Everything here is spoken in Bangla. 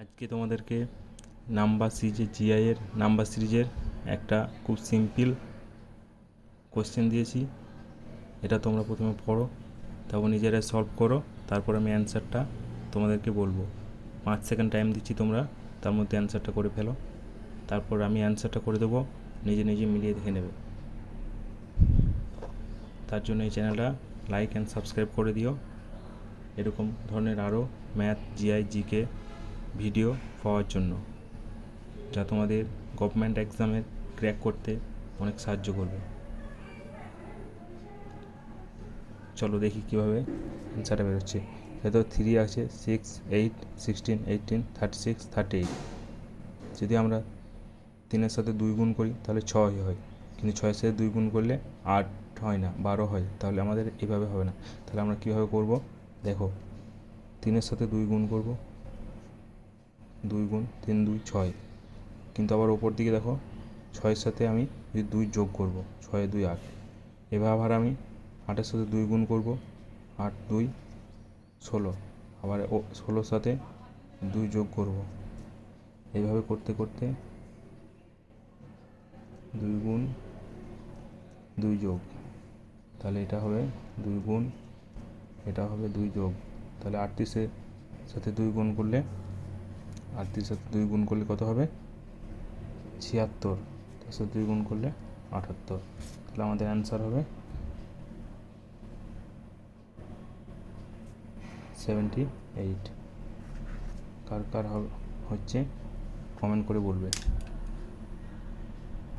আজকে তোমাদেরকে নাম্বার সিরিজের জিআইয়ের নাম্বার সিরিজের একটা খুব সিম্পল কোশ্চেন দিয়েছি। এটা তোমরা প্রথমে পড়ো, তারপর নিজেরা সলভ করো, তারপর আমি অ্যান্সারটা তোমাদেরকে বলবো। 5 সেকেন্ড টাইম দিচ্ছি, তোমরা তার মধ্যে অ্যান্সারটা করে ফেলো। তারপর আমি অ্যান্সারটা করে দেবো, নিজে নিজে মিলিয়ে দেখে নেবে। তার জন্য এই চ্যানেলটা লাইক অ্যান্ড সাবস্ক্রাইব করে দিও। এরকম ধরনের আরও ম্যাথ, জিআই, জিকে ভিডিও পাওয়ার জন্য, যা তোমাদের গভর্নমেন্ট এক্সামে ক্র্যাক করতে অনেক সাহায্য করবে। চলো দেখি কীভাবে অ্যান্সারটা বেরোচ্ছে। যেহেতু 3 আছে, 6, 8, 16, 18, 36, 38। যদি আমরা 3-এর সাথে 2 গুণ করি তাহলে 6 হয়, কিন্তু 6-এর সাথে 2 গুণ করলে 8 হয় না, 12 হয়। তাহলে আমাদের এভাবে হবে না। তাহলে আমরা কীভাবে করব? দেখো, 3-এর সাথে 2 গুণ করব, 2 গুণ 3, 2, 6। কিন্তু আবার ওপর দিকে দেখো, 6-এর সাথে আমি যদি 2 যোগ করব, 6, 2, 8। এবার আবার আমি 8-এর সাথে 2 গুণ করব, 8, 2, 16। আবার 16-এর সাথে 2 যোগ করব। এইভাবে করতে করতে 2 গুণ 2 যোগ, তাহলে এটা হবে 2 গুণ, এটা হবে 2 যোগ। তাহলে 38-এর সাথে 2 গুণ করলে, 38-এর সাথে 2 গুণ করলে কত হবে? 76। তার সাথে 2 গুণ করলে 78। তাহলে আমাদের অ্যান্সার হবে 78। কার কার হচ্ছে কমেন্ট করে বলবে।